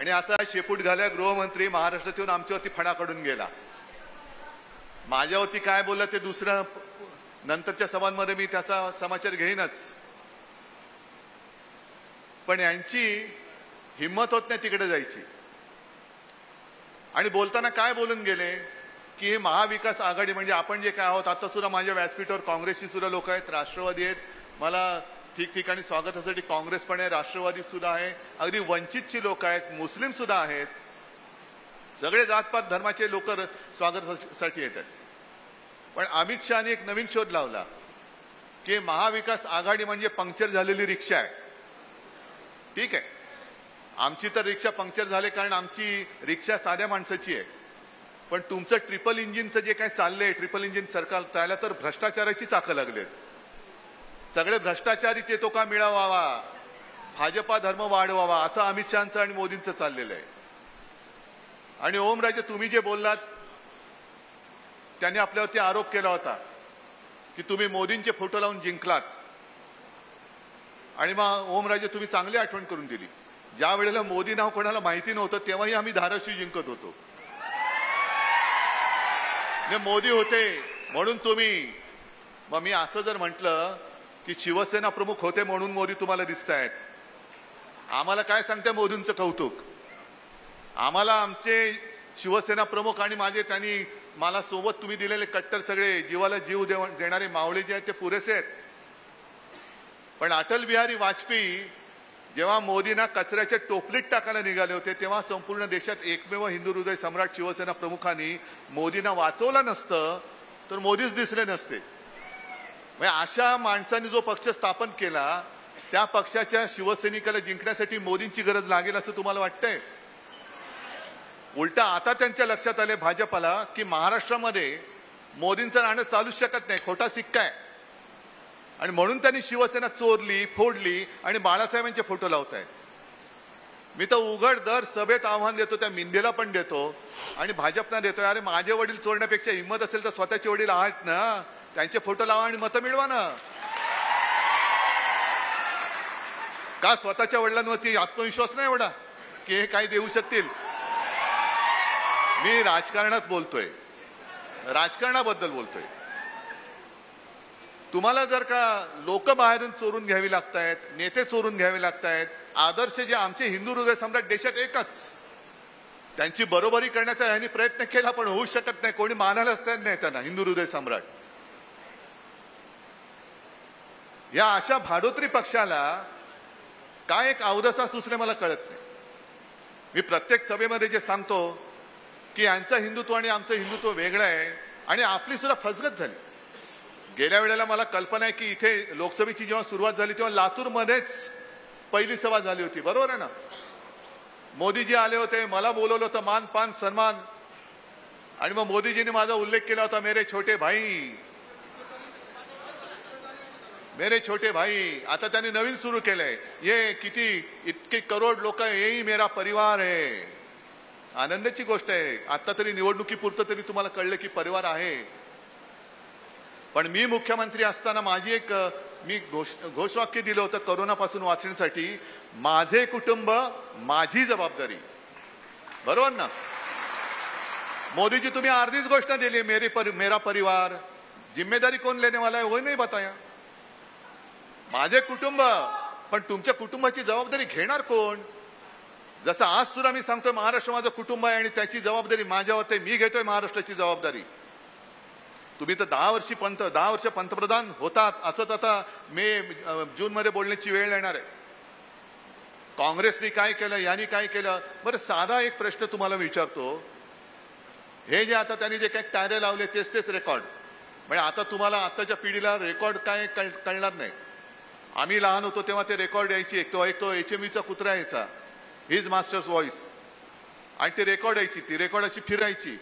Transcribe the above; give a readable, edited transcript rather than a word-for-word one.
आणि असा शेपूट घाल्या गृहमंत्री महाराष्ट्रात येऊन आमच्यावरती फणा काढून गेला. माझ्यावरती काय बोलला ते दुसरं नंतरच्या सभांमध्ये मी त्याचा समाचार घेईनच. पण यांची हिम्मत होत नाही तिकडे जायची. आणि बोलताना काय बोलून गेले की हे महाविकास आघाडी म्हणजे आपण जे काय आहोत. आता सुद्धा माझ्या व्यासपीठावर काँग्रेसची सुद्धा लोक आहेत, राष्ट्रवादी आहेत, मला ठिकठिकाणी स्वागतासाठी काँग्रेस पण आहे, राष्ट्रवादी सुद्धा आहे, अगदी वंचितची लोक आहेत, मुस्लिम सुद्धा आहेत, सगळे जातपात धर्माचे लोक स्वागतासाठी येतात. पण अमित शहाने एक नवीन शोध लावला की महाविकास आघाडी म्हणजे पंक्चर झालेली रिक्षा आहे. ठीक आहे, आमची तर रिक्षा पंक्चर झाले कारण आमची रिक्षा साध्या माणसाची आहे. पण तुमचं ट्रिपल इंजिनचं जे काही चाललंय, ट्रिपल इंजिन सरकार, त्याला तर भ्रष्टाचाराची चाकं लागलेत. सगळे भ्रष्टाचारी ते तो का मिळवावा, भाजपा धर्म वाढवावा, असं अमित शहाचं आणि मोदींचं चाललेलं आहे. आणि ओमराजे तुम्ही जे बोललात त्यांनी आपल्यावरती आरोप केला होता की तुम्ही मोदींचे फोटो लावून जिंकलात. आणि मग ओमराजे तुम्ही चांगली आठवण करून दिली. ज्या वेळेला मोदी नाव कोणाला माहिती नव्हतं तेव्हाही आम्ही धाराशिव जिंकत होतो. मोदी होते म्हणून तुम्ही. मग मी असं जर म्हटलं की शिवसेना प्रमुख होते म्हणून मोदी तुम्हाला दिसत आहेत, आम्हाला काय सांगते मोदींचं कौतुक. आम्हाला आमचे शिवसेना प्रमुख आणि माझे त्यांनी मला सोबत तुम्ही दिलेले कट्टर सगळे जीवाला जीव देणारे मावळे जे आहेत ते पुरेसे आहेत. पण अटल बिहारी वाजपेयी जेव्हा मोदींना कचऱ्याच्या टोपलीत टाकायला निघाले होते तेव्हा संपूर्ण देशात एकमेव हिंदू हृदय सम्राट शिवसेना प्रमुखांनी मोदींना वाचवलं नसतं तर मोदीच दिसले नसते. म्हणजे अशा माणसांनी जो पक्ष स्थापन केला त्या पक्षाच्या शिवसैनिकाला जिंकण्यासाठी मोदींची गरज लागेल असं तुम्हाला वाटतंय? उलटा आता त्यांच्या लक्षात आले भाजपाला की महाराष्ट्रामध्ये मोदींचं राहणं चालूच शकत नाही, खोटा सिक्का आहे. आणि म्हणून त्यांनी शिवसेना चोरली, फोडली आणि बाळासाहेबांचे फोटो लावत आहेत. मी तर उघड दर सभेत आव्हान देतो, त्या मिंदेला पण देतो आणि भाजपना देतोय, अरे माझे वडील चोरण्यापेक्षा हिंमत असेल तर स्वतःचे वडील आहेत ना, त्यांचे फोटो लावा आणि मतं मिळवा ना. का स्वतःच्या वडिलांवरती आत्मविश्वास नाही एवढा की हे काही देऊ शकतील? मी राजकारणात बोलतोय, राजकारणाबद्दल बोलतोय. तुम्हाला जर का लोक बाहेरून चोरून घ्यावी लागतायत, नेते चोरून घ्यावे लागतायत, आदर्श जे आमचे हिंदू हृदय सम्राट देशात एकच, त्यांची बरोबरी करण्याचा यांनी प्रयत्न केला पण होऊ शकत नाही. कोणी मानायलाच नाही त्यांना हिंदू हृदय सम्राट. या अशा भाडोत्री पक्षाला काय एक अवदसा सुचले मला कळत नाही. मी प्रत्येक सभेमध्ये जे सांगतो की यांचं हिंदुत्व आणि आमचं हिंदुत्व वेगळं आहे आणि आपली सुद्धा फसगत झाली. गेल्या वेळेला मला कल्पना आहे की इथे लोकसभेची जेव्हा सुरुवात झाली तेव्हा लातूरमध्येच पहिली सभा झाली होती, बरोबर आहे ना? मोदीजी आले होते, मला बोलवलं होतं, मान पान सन्मान. आणि मग मोदीजींनी माझा उल्लेख केला होता, मेरे छोटे भाई, मेरे छोटे भाई. आता त्यांनी नवीन सुरू केलंय, ये किती इतके करोड लोक, येही मेरा परिवार आहे. आनंदाची गोष्ट आहे. आता तरी निवडणुकीपुरतं तरी तुम्हाला कळलं की परिवार आहे. पण मी मुख्यमंत्री असताना माझी एक घोषवाक्य दिलं होतं कोरोनापासून वाचण्यासाठी, माझे कुटुंब माझी जबाबदारी. बरोबर ना? मोदीजी तुम्ही अर्धीच गोष्ट दिली, मेरा परिवार. जिम्मेदारी कौन लेने वाला है वो नहीं बताया. माझे कुटुंब, पण तुमच्या कुटुंबाची जबाबदारी घेणार कोण? जसं आज सुद्धा मी सांगतोय महाराष्ट्र माझं कुटुंब आहे आणि त्याची जबाबदारी माझ्यावर आहे, मी घेतोय महाराष्ट्राची जबाबदारी. तुम्ही तर 10 वर्ष पंतप्रधान होतात, असंच आता जून मध्ये बोलण्याची वेळ येणार आहे. काँग्रेसने काय केलं, यांनी काय केलं? बरं, साधा एक प्रश्न तुम्हाला विचारतो. हे जे आता त्यांनी जे काही टायरे लावले तेच रेकॉर्ड, म्हणजे आता तुम्हाला आताच्या पिढीला रेकॉर्ड काय कळणार नाही. आम्ही लहान होतो तेव्हा ते रेकॉर्ड यायची, एक तो HMVचा कुत्रा यायचा, हिज मास्टर्स व्हॉइस, आणि ते रेकॉर्ड यायची, ती रेकॉर्ड अशी फिरायची